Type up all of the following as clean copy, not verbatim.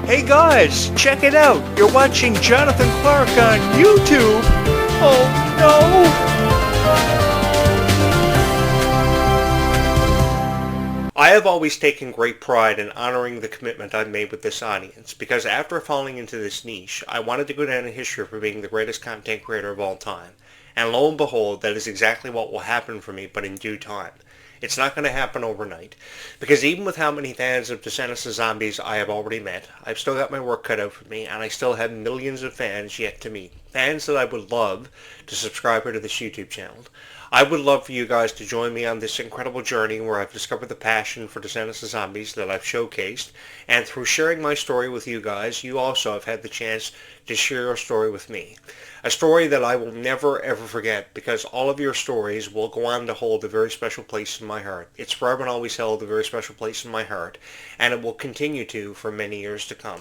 Hey guys, check it out. You're watching Jonathan Clarke on YouTube. Oh no! I have always taken great pride in honoring the commitment I've made with this audience, because after falling into this niche, I wanted to go down in history for being the greatest content creator of all time. And lo and behold, that is exactly what will happen for me, but in due time. It's not going to happen overnight, because even with how many fans of Descendants of Zombies I have already met, I've still got my work cut out for me, and I still have millions of fans yet to meet. Fans that I would love to subscribe to this YouTube channel. I would love for you guys to join me on this incredible journey where I've discovered the passion for Descendants of Zombies that I've showcased, and through sharing my story with you guys, you also have had the chance to share your story with me. A story that I will never ever forget, because all of your stories will go on to hold a very special place in my heart. It's forever and always held a very special place in my heart, and it will continue to for many years to come.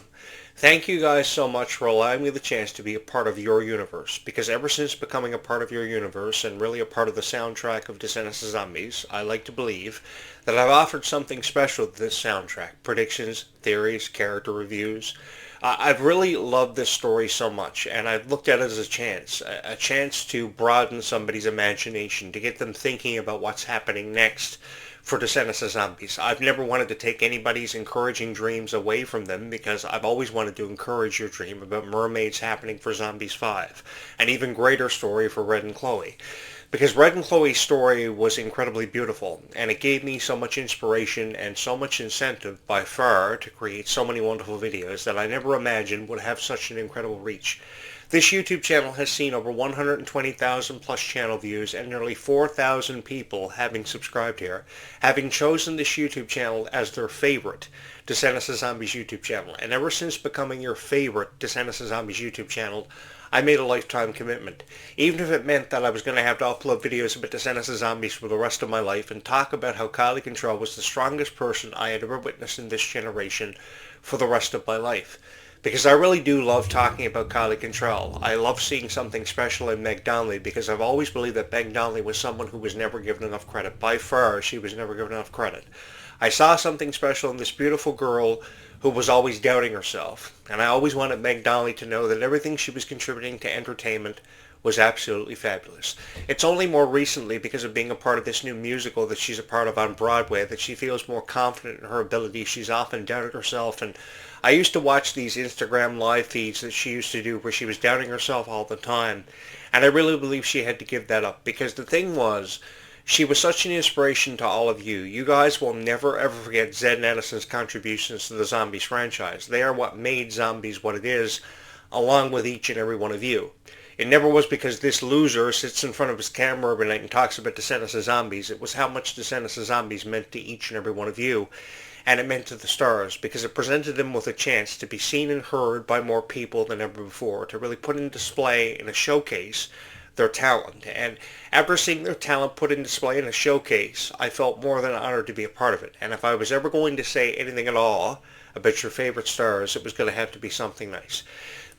Thank you guys so much for allowing me the chance to be a part of your universe, because ever since becoming a part of your universe and really a part of the soundtrack of Descendants of Zombies, I like to believe that I've offered something special to this soundtrack. Predictions, theories, character reviews. I've really loved this story so much, and I've looked at it as a chance to broaden somebody's imagination, to get them thinking about what's happening next for Descendants of Zombies. I've never wanted to take anybody's encouraging dreams away from them, because I've always wanted to encourage your dream about mermaids happening for Zombies 5, an even greater story for Red and Chloe. Because Red and Chloe's story was incredibly beautiful, and it gave me so much inspiration and so much incentive by far to create so many wonderful videos that I never imagined would have such an incredible reach. This YouTube channel has seen over 120,000 plus channel views and nearly 4,000 people having subscribed here, having chosen this YouTube channel as their favorite Descendants of Zombies YouTube channel. And ever since becoming your favorite Descendants of Zombies YouTube channel, I made a lifetime commitment. Even if it meant that I was going to have to upload videos about Descendants of Zombies for the rest of my life and talk about how Clarke was the strongest person I had ever witnessed in this generation for the rest of my life. Because I really do love talking about Clarke. I love seeing something special in Meg Donnelly, because I've always believed that Meg Donnelly was someone who was never given enough credit. By far, she was never given enough credit. I saw something special in this beautiful girl who was always doubting herself, and I always wanted Meg Donnelly to know that everything she was contributing to entertainment was absolutely fabulous. It's only more recently, because of being a part of this new musical that she's a part of on Broadway, that she feels more confident in her ability. She's often doubted herself, and I used to watch these Instagram live feeds that she used to do where she was doubting herself all the time, and I really believe she had to give that up, because the thing was, she was such an inspiration to all of you. You guys will never ever forget Zed and Edison's contributions to the Zombies franchise. They are what made Zombies what it is, along with each and every one of you. It never was because this loser sits in front of his camera every night and talks about Descendants of Zombies. It was how much Descendants of Zombies meant to each and every one of you, and it meant to the stars, because it presented them with a chance to be seen and heard by more people than ever before, to really put in display in a showcase their talent. And after seeing their talent put in display in a showcase, I felt more than honored to be a part of it. And if I was ever going to say anything at all about your favorite stars, it was going to have to be something nice.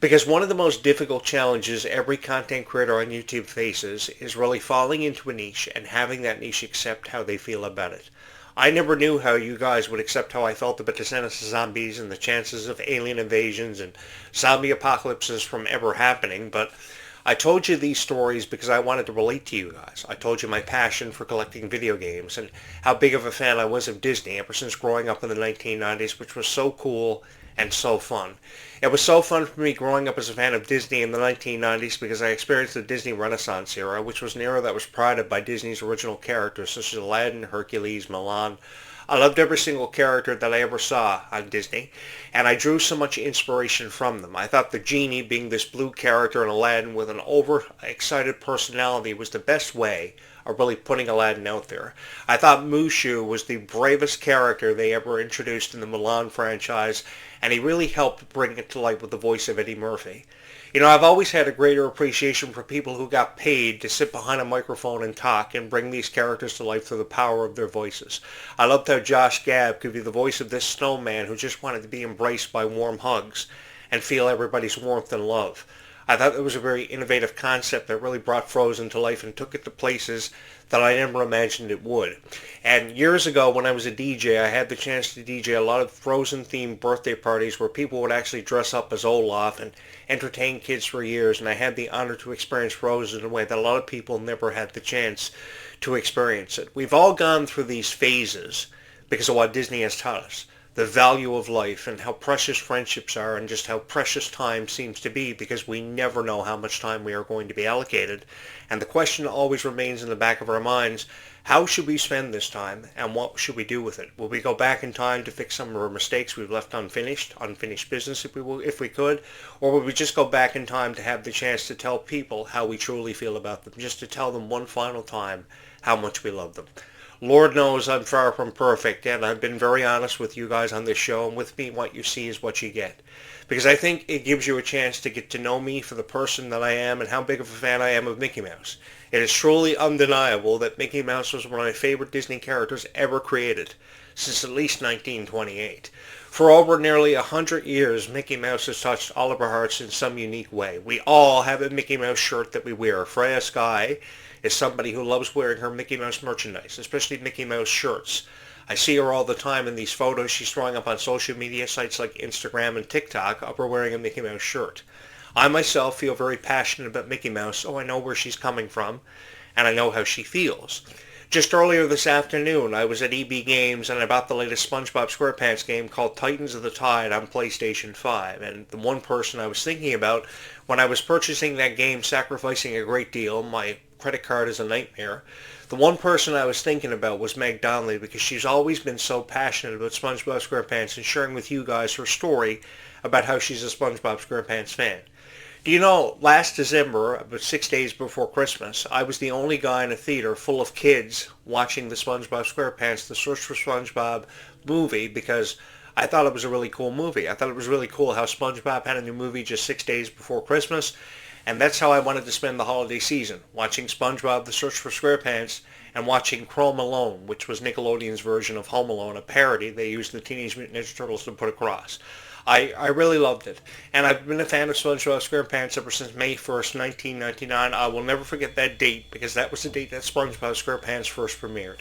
Because one of the most difficult challenges every content creator on YouTube faces is really falling into a niche and having that niche accept how they feel about it. I never knew how you guys would accept how I felt about Descendants of Zombies and the chances of alien invasions and zombie apocalypses from ever happening, but I told you these stories because I wanted to relate to you guys. I told you my passion for collecting video games and how big of a fan I was of Disney ever since growing up in the 1990s, which was so cool and so fun. It was so fun for me growing up as a fan of Disney in the 1990s because I experienced the Disney Renaissance era, which was an era that was prided by Disney's original characters such as Aladdin, Hercules, Mulan. I loved every single character that I ever saw on Disney, and I drew so much inspiration from them. I thought the genie, being this blue character in Aladdin with an overexcited personality, was the best way of really putting Aladdin out there. I thought Mushu was the bravest character they ever introduced in the Mulan franchise, and he really helped bring it to life with the voice of Eddie Murphy. You know, I've always had a greater appreciation for people who got paid to sit behind a microphone and talk and bring these characters to life through the power of their voices. I loved how Josh Gad could be the voice of this snowman who just wanted to be embraced by warm hugs and feel everybody's warmth and love. I thought it was a very innovative concept that really brought Frozen to life and took it to places that I never imagined it would. And years ago when I was a DJ, I had the chance to DJ a lot of Frozen-themed birthday parties where people would actually dress up as Olaf and entertain kids for years, and I had the honor to experience Frozen in a way that a lot of people never had the chance to experience it. We've all gone through these phases because of what Disney has taught us. The value of life and how precious friendships are and just how precious time seems to be because we never know how much time we are going to be allocated. And the question always remains in the back of our minds, how should we spend this time and what should we do with it? Will we go back in time to fix some of our mistakes we've left unfinished business if we could? Or will we just go back in time to have the chance to tell people how we truly feel about them, just to tell them one final time how much we love them? Lord knows I'm far from perfect, and I've been very honest with you guys on this show, and with me, what you see is what you get. Because I think it gives you a chance to get to know me for the person that I am and how big of a fan I am of Mickey Mouse. It is truly undeniable that Mickey Mouse was one of my favorite Disney characters ever created, since at least 1928. For over nearly 100 years, Mickey Mouse has touched all of our hearts in some unique way. We all have a Mickey Mouse shirt that we wear. Freya Sky is somebody who loves wearing her Mickey Mouse merchandise, especially Mickey Mouse shirts. I see her all the time in these photos she's throwing up on social media sites like Instagram and TikTok of her wearing a Mickey Mouse shirt. I myself feel very passionate about Mickey Mouse, so I know where she's coming from, and I know how she feels. Just earlier this afternoon, I was at EB Games and I bought the latest SpongeBob SquarePants game called Titans of the Tide on PlayStation 5. And the one person I was thinking about when I was purchasing that game, sacrificing a great deal, my credit card is a nightmare, the one person I was thinking about was Meg Donnelly, because she's always been so passionate about SpongeBob SquarePants and sharing with you guys her story about how she's a SpongeBob SquarePants fan. Do you know, last December, about 6 days before Christmas, I was the only guy in a theater full of kids watching the SpongeBob SquarePants, the Search for SpongeBob movie, because I thought it was a really cool movie. I thought it was really cool how SpongeBob had a new movie just 6 days before Christmas, and that's how I wanted to spend the holiday season, watching SpongeBob, the Search for SquarePants, and watching Chrome Alone, which was Nickelodeon's version of Home Alone, a parody they used the Teenage Mutant Ninja Turtles to put across. I really loved it, and I've been a fan of SpongeBob SquarePants ever since May 1st, 1999. I will never forget that date, because that was the date that SpongeBob SquarePants first premiered.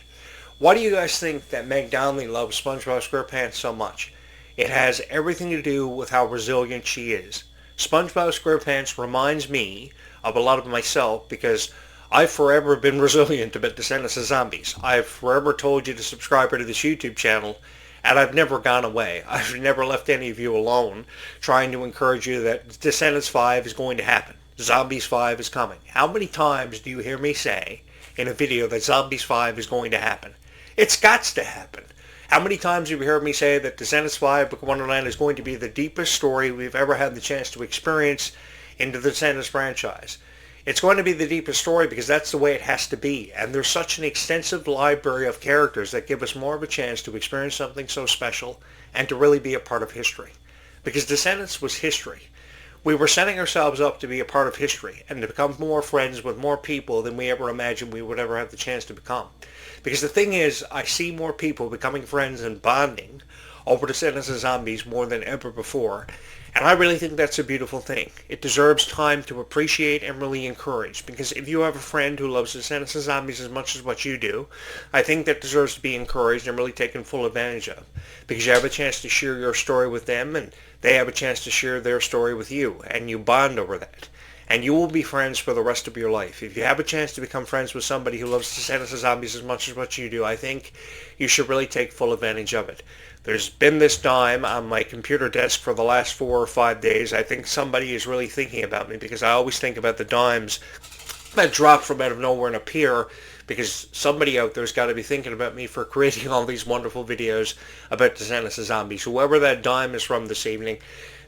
Why do you guys think that Meg Donnelly loves SpongeBob SquarePants so much? It has everything to do with how resilient she is. SpongeBob SquarePants reminds me of a lot of myself, because I've forever been resilient about Descendants of Zombies. I've forever told you to subscribe to this YouTube channel, and I've never gone away. I've never left any of you alone, trying to encourage you that Descendants 5 is going to happen. Zombies 5 is coming. How many times do you hear me say in a video that Zombies 5 is going to happen? It's got to happen. How many times have you heard me say that Descendants 5 Book of Wonderland is going to be the deepest story we've ever had the chance to experience in the Descendants franchise? It's going to be the deepest story because that's the way it has to be. And there's such an extensive library of characters that give us more of a chance to experience something so special and to really be a part of history. Because Descendants was history. We were setting ourselves up to be a part of history and to become more friends with more people than we ever imagined we would ever have the chance to become. Because the thing is, I see more people becoming friends and bonding over Descendants of Zombies more than ever before. And I really think that's a beautiful thing. It deserves time to appreciate and really encourage. Because if you have a friend who loves Descendants of Zombies as much as what you do, I think that deserves to be encouraged and really taken full advantage of. Because you have a chance to share your story with them, and they have a chance to share their story with you, and you bond over that. And you will be friends for the rest of your life. If you have a chance to become friends with somebody who loves Descendants of Zombies as much as what you do, I think you should really take full advantage of it. There's been this dime on my computer desk for the last 4 or 5 days. I think somebody is really thinking about me, because I always think about the dimes that drop from out of nowhere and appear, because somebody out there's got to be thinking about me for creating all these wonderful videos about Descendants of Zombies. Whoever that dime is from this evening,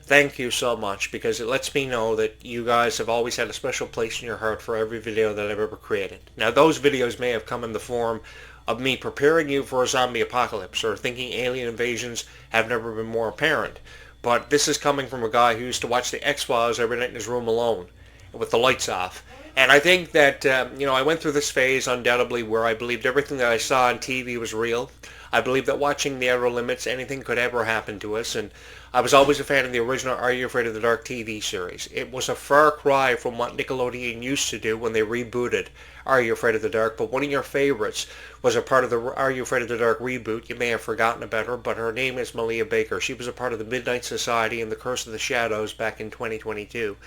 thank you so much, because it lets me know that you guys have always had a special place in your heart for every video that I've ever created. Now, those videos may have come in the form of me preparing you for a zombie apocalypse or thinking alien invasions have never been more apparent. But this is coming from a guy who used to watch the X-Files every night in his room alone with the lights off. And I think that, I went through this phase undoubtedly where I believed everything that I saw on TV was real. I believe that watching The Outer Limits, anything could ever happen to us, and I was always a fan of the original Are You Afraid of the Dark TV series. It was a far cry from what Nickelodeon used to do when they rebooted Are You Afraid of the Dark, but one of your favorites was a part of the Are You Afraid of the Dark reboot. You may have forgotten about her, but her name is Malia Baker. She was a part of the Midnight Society and the Curse of the Shadows back in 2022.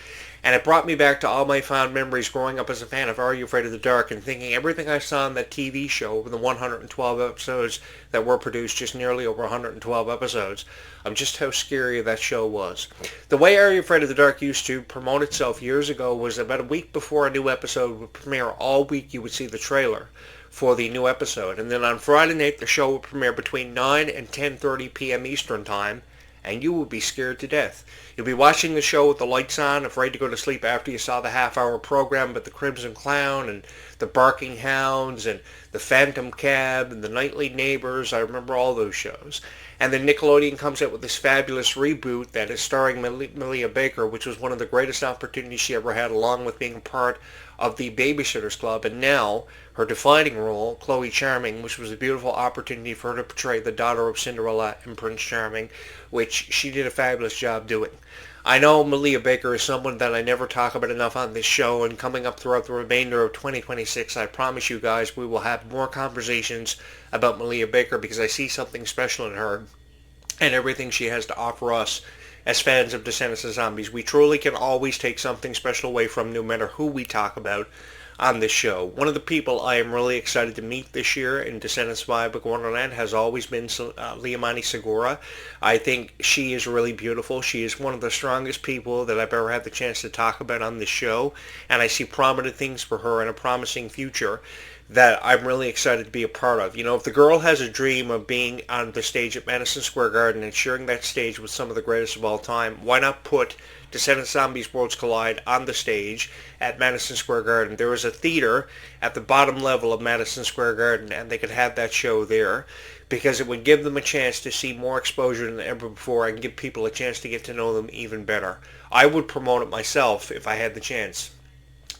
And it brought me back to all my fond memories growing up as a fan of Are You Afraid of the Dark and thinking everything I saw on that TV show over the 112 episodes that were produced, just nearly over 112 episodes, of just how scary that show was. The way Are You Afraid of the Dark used to promote itself years ago was about a week before a new episode would premiere. All week you would see the trailer for the new episode, and then on Friday night the show would premiere between 9 and 10:30 p.m. Eastern Time, and you would be scared to death. You'd be watching the show with the lights on, afraid to go to sleep after you saw the half-hour program, but the Crimson Clown and the Barking Hounds and the Phantom Cab and the Nightly Neighbors, I remember all those shows. And then Nickelodeon comes out with this fabulous reboot that is starring Malia Baker, which was one of the greatest opportunities she ever had, along with being a part of the Babysitters Club, and now her defining role, Chloe Charming, which was a beautiful opportunity for her to portray the daughter of Cinderella and Prince Charming, which she did a fabulous job doing. I know Malia Baker is someone that I never talk about enough on this show, and coming up throughout the remainder of 2026, I promise you guys we will have more conversations about Malia Baker because I see something special in her and everything she has to offer us as fans of Descendants of Zombies. We truly can always take something special away from no matter who we talk about on this show. One of the people I am really excited to meet this year in Descendants of Wonderland has always been Liamani Segura. I think she is really beautiful. She is one of the strongest people that I've ever had the chance to talk about on this show, and I see prominent things for her and a promising future that I'm really excited to be a part of. You know, if the girl has a dream of being on the stage at Madison Square Garden and sharing that stage with some of the greatest of all time, why not put Descendants Zombies Worlds Collide on the stage at Madison Square Garden? There is a theater at the bottom level of Madison Square Garden, and they could have that show there because it would give them a chance to see more exposure than ever before and give people a chance to get to know them even better. I would promote it myself if I had the chance,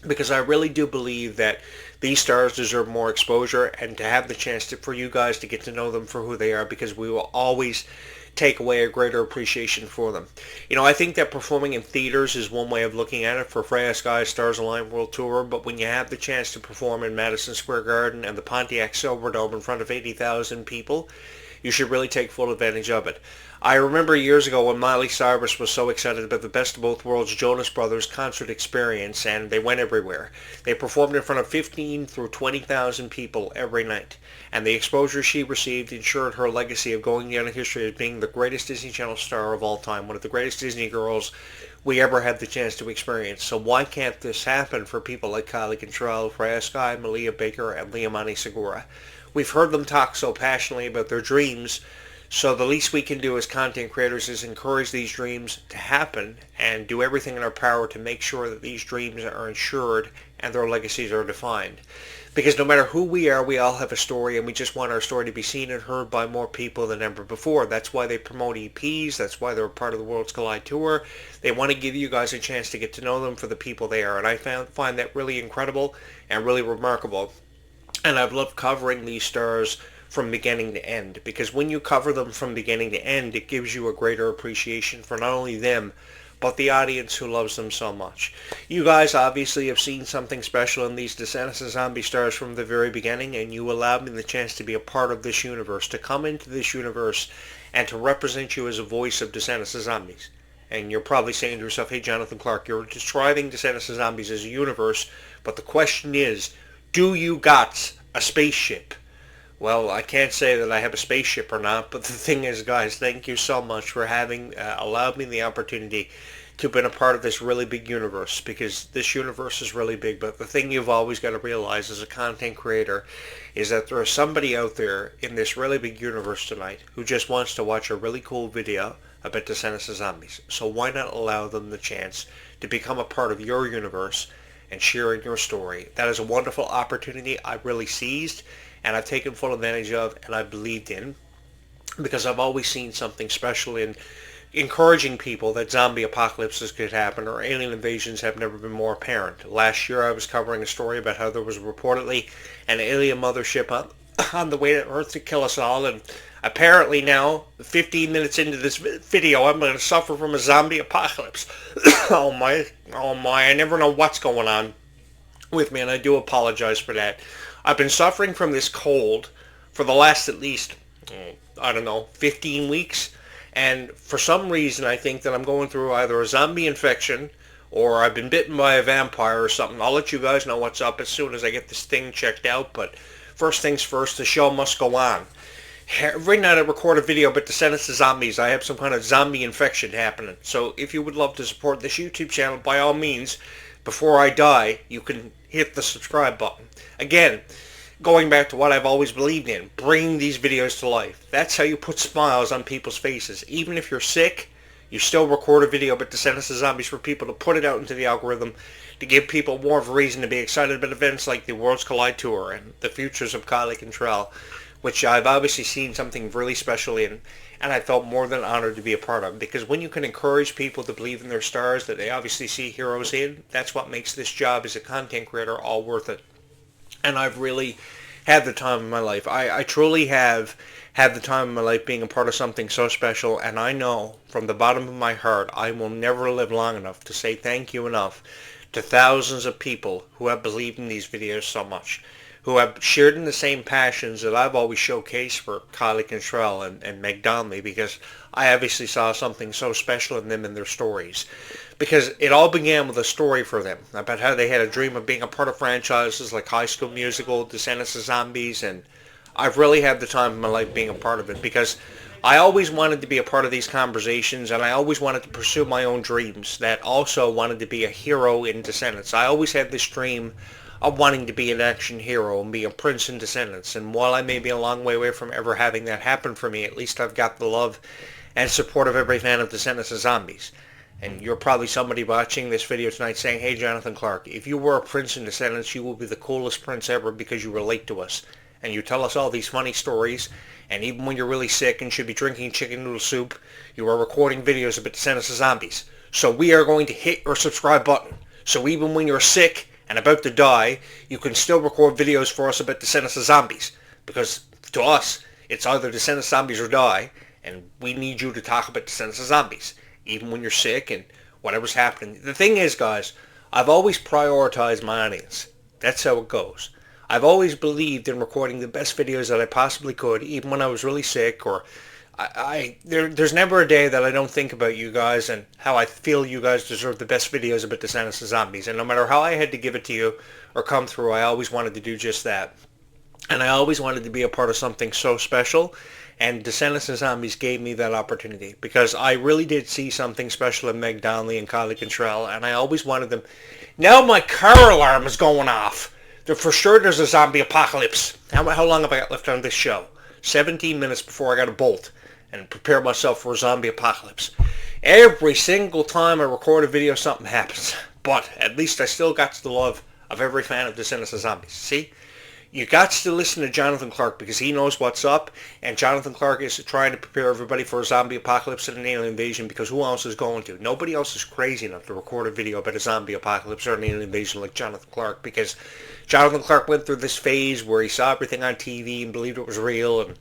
because I really do believe that these stars deserve more exposure and to have the chance for you guys to get to know them for who they are, because we will always take away a greater appreciation for them. You know, I think that performing in theaters is one way of looking at it for Freya Sky's Stars Align World Tour, but when you have the chance to perform in Madison Square Garden and the Pontiac Silverdome in front of 80,000 people, you should really take full advantage of it. I remember years ago when Miley Cyrus was so excited about the Best of Both Worlds Jonas Brothers concert experience, and they went everywhere. They performed in front of 15 through 20,000 people every night, and the exposure she received ensured her legacy of going down in history as being the greatest Disney Channel star of all time, one of the greatest Disney girls we ever had the chance to experience. So why can't this happen for people like Kylie Cantrell, Freya Sky, Malia Baker, and Liamani Segura? We've heard them talk so passionately about their dreams, so the least we can do as content creators is encourage these dreams to happen and do everything in our power to make sure that these dreams are ensured and their legacies are defined. Because no matter who we are, we all have a story, and we just want our story to be seen and heard by more people than ever before. That's why they promote EPs. That's why they're a part of the Worlds Collide Tour. They want to give you guys a chance to get to know them for the people they are, and I find that really incredible and really remarkable. And I've loved covering these stars from beginning to end, because when you cover them from beginning to end, it gives you a greater appreciation for not only them, but the audience who loves them so much. You guys obviously have seen something special in these Descendants of Zombie stars from the very beginning, and you allowed me the chance to be a part of this universe, to come into this universe, and to represent you as a voice of Descendants of Zombies. And you're probably saying to yourself, hey, Jonathan Clarke, you're describing Descendants of Zombies as a universe, but the question is, do you got a spaceship? Well, I can't say that I have a spaceship or not, but the thing is, guys, thank you so much for having allowed me the opportunity to have been a part of this really big universe, because this universe is really big. But the thing you've always got to realize as a content creator is that there is somebody out there in this really big universe tonight who just wants to watch a really cool video about Descendants of Zombies. So why not allow them the chance to become a part of your universe and sharing your story? That is a wonderful opportunity I really seized, and I've taken full advantage of, and I believed in, because I've always seen something special in encouraging people that zombie apocalypses could happen or alien invasions have never been more apparent. Last year I was covering a story about how there was reportedly an alien mothership on the way to Earth to kill us all, and apparently now, 15 minutes into this video, I'm going to suffer from a zombie apocalypse. Oh my, I never know what's going on with me, and I do apologize for that. I've been suffering from this cold for the last at least, I don't know, 15 weeks, and for some reason I think that I'm going through either a zombie infection or I've been bitten by a vampire or something. I'll let you guys know what's up as soon as I get this thing checked out, but first things first, the show must go on. Every night I record a video about Descendants of Zombies. I have some kind of zombie infection happening. So if you would love to support this YouTube channel, by all means, before I die, you can hit the subscribe button. Again, going back to what I've always believed in, bring these videos to life. That's how you put smiles on people's faces. Even if you're sick, you still record a video about Descendants of Zombies for people to put it out into the algorithm, to give people more of a reason to be excited about events like the Worlds Collide Tour and the futures of Clarke and Clarke, which I've obviously seen something really special in, and I felt more than honored to be a part of. Because when you can encourage people to believe in their stars that they obviously see heroes in, that's what makes this job as a content creator all worth it. And I've really had the time of my life. I truly have had the time of my life being a part of something so special, and I know from the bottom of my heart I will never live long enough to say thank you enough to thousands of people who have believed in these videos so much, who have shared in the same passions that I've always showcased for Clarke and Clarke and Meg Donnelly, because I obviously saw something so special in them and their stories. Because it all began with a story for them about how they had a dream of being a part of franchises like High School Musical, Descendants of Zombies, and I've really had the time of my life being a part of it, because I always wanted to be a part of these conversations, and I always wanted to pursue my own dreams that also wanted to be a hero in Descendants. I always had this dream of wanting to be an action hero and be a prince in Descendants, and while I may be a long way away from ever having that happen for me, at least I've got the love and support of every fan of Descendants of Zombies. And you're probably somebody watching this video tonight saying, hey Jonathan Clarke, if you were a prince in Descendants, you will be the coolest prince ever because you relate to us. And you tell us all these funny stories, and even when you're really sick and should be drinking chicken noodle soup, you are recording videos about Descendants of Zombies. So we are going to hit your subscribe button. So even when you're sick and about to die, you can still record videos for us about Descendants of Zombies. Because to us, it's either Descendants of Zombies or die, and we need you to talk about Descendants of Zombies, even when you're sick and whatever's happening. The thing is, guys, I've always prioritized my audience. That's how it goes. I've always believed in recording the best videos that I possibly could, even when I was really sick, or there's never a day that I don't think about you guys and how I feel you guys deserve the best videos about Descendants of Zombies. And no matter how I had to give it to you or come through, I always wanted to do just that. And I always wanted to be a part of something so special, and Descendants of Zombies gave me that opportunity, because I really did see something special in Meg Donnelly and Clarke and Clarke, and I always wanted them. Now my car alarm is going off. For sure there's a zombie apocalypse. How long have I got left on this show? 17 minutes before I got to bolt and prepare myself for a zombie apocalypse. Every single time I record a video, something happens. But at least I still got the love of every fan of Descendants of Zombies. See? You got to listen to Jonathan Clarke because he knows what's up, and Jonathan Clarke is trying to prepare everybody for a zombie apocalypse and an alien invasion, because who else is going to? Nobody else is crazy enough to record a video about a zombie apocalypse or an alien invasion like Jonathan Clarke, because Jonathan Clarke went through this phase where he saw everything on TV and believed it was real, and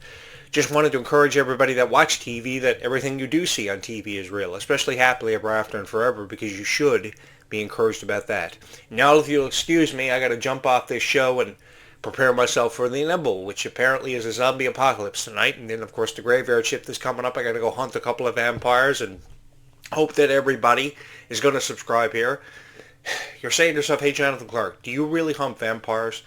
just wanted to encourage everybody that watch TV that everything you do see on TV is real, especially Happily Ever After and Forever, because you should be encouraged about that. Now, if you'll excuse me, I got to jump off this show and prepare myself for the inevitable, which apparently is a zombie apocalypse tonight. And then, of course, the graveyard shift is coming up. I got to go hunt a couple of vampires and hope that everybody is going to subscribe here. You're saying to yourself, hey, Jonathan Clarke, do you really hunt vampires?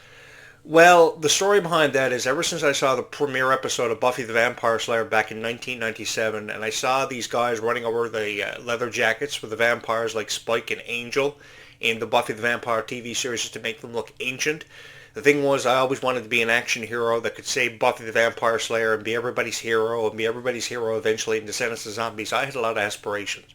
Well, the story behind that is ever since I saw the premiere episode of Buffy the Vampire Slayer back in 1997, and I saw these guys running over the leather jackets with the vampires like Spike and Angel in the Buffy the Vampire TV series just to make them look ancient. The thing was, I always wanted to be an action hero that could save Buffy the Vampire Slayer and be everybody's hero eventually in Descendants of Zombies. I had a lot of aspirations.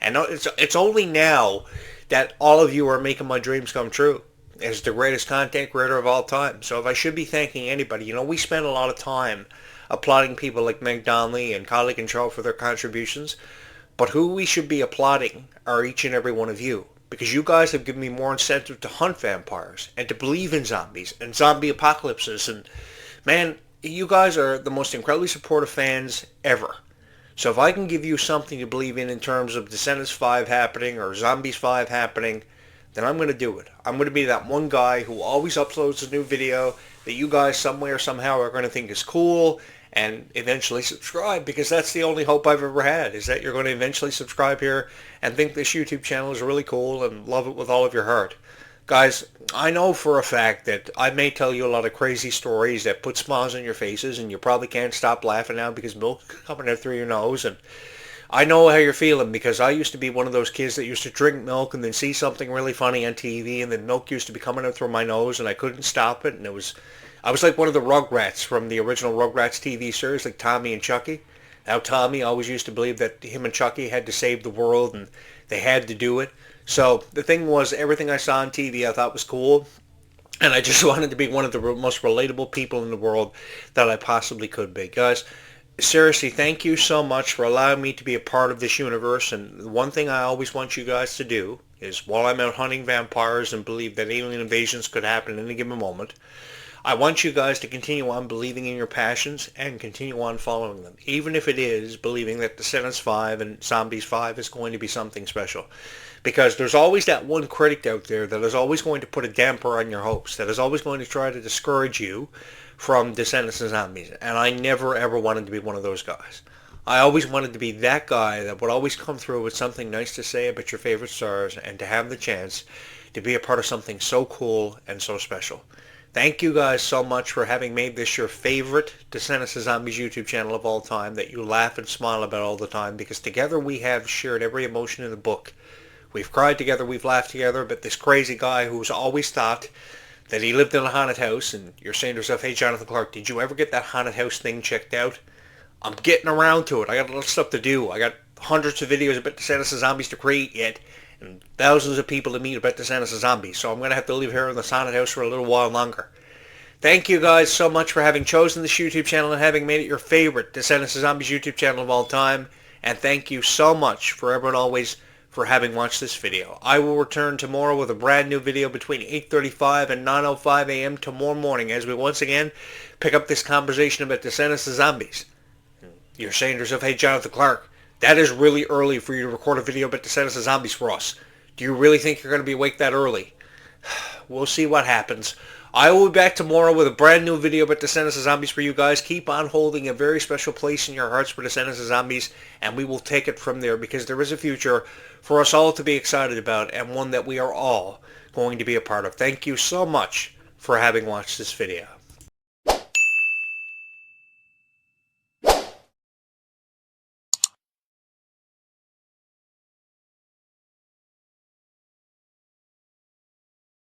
And it's only now that all of you are making my dreams come true as the greatest content creator of all time. So if I should be thanking anybody, we spend a lot of time applauding people like Meg Donnelly and Clarke and Clarke for their contributions. But who we should be applauding are each and every one of you. Because you guys have given me more incentive to hunt vampires and to believe in zombies and zombie apocalypses and Man, you guys are the most incredibly supportive fans ever. So if I can give you something to believe in terms of Descendants 5 happening or Zombies 5 happening, then I'm going to do it. I'm going to be that one guy who always uploads a new video that you guys somewhere, somehow are going to think is cool and eventually subscribe, because that's the only hope I've ever had, is that you're going to eventually subscribe here and think this YouTube channel is really cool and love it with all of your heart. Guys, I know for a fact that I may tell you a lot of crazy stories that put smiles on your faces, and you probably can't stop laughing now because milk is coming out through your nose. And I know how you're feeling, because I used to be one of those kids that used to drink milk and then see something really funny on TV, and then milk used to be coming out through my nose, and I couldn't stop it. And I was like one of the Rugrats from the original Rugrats TV series, like Tommy and Chucky. Now Tommy always used to believe that him and Chucky had to save the world, and they had to do it. So the thing was, everything I saw on TV I thought was cool, and I just wanted to be one of the most relatable people in the world that I possibly could be. Guys, seriously, thank you so much for allowing me to be a part of this universe. And one thing I always want you guys to do is, while I'm out hunting vampires and believe that alien invasions could happen at any given moment, I want you guys to continue on believing in your passions and continue on following them, even if it is believing that Descendants 5 and Zombies 5 is going to be something special. Because there's always that one critic out there that is always going to put a damper on your hopes, that is always going to try to discourage you from Descendants and Zombies. And I never ever wanted to be one of those guys. I always wanted to be that guy that would always come through with something nice to say about your favorite stars, and to have the chance to be a part of something so cool and so special. Thank you guys so much for having made this your favorite Descendants and Zombies YouTube channel of all time, that you laugh and smile about all the time, because together we have shared every emotion in the book. We've cried together, we've laughed together, but this crazy guy who's always thought that he lived in a haunted house, and you're saying to yourself, hey Jonathan Clarke, did you ever get that haunted house thing checked out? I'm getting around to it. I got a lot of stuff to do. I got hundreds of videos about Descendants and Zombies to create yet, and thousands of people to meet about Descendants and Zombies, so I'm going to have to live here in the haunted house for a little while longer. Thank you guys so much for having chosen this YouTube channel and having made it your favorite Descendants and Zombies YouTube channel of all time, and thank you so much forever and always for having watched this video. I will return tomorrow with a brand new video between 8:35 and 9:05 a.m. tomorrow morning, as we once again pick up this conversation about Descendants and Zombies. You're saying to yourself, hey Jonathan Clarke, that is really early for you to record a video about Descendants and Zombies for us. Do you really think you're going to be awake that early? We'll see what happens. I will be back tomorrow with a brand new video about Descendants and Zombies for you guys. Keep on holding a very special place in your hearts for Descendants and Zombies, and we will take it from there, because there is a future for us all to be excited about, and one that we are all going to be a part of. Thank you so much for having watched this video.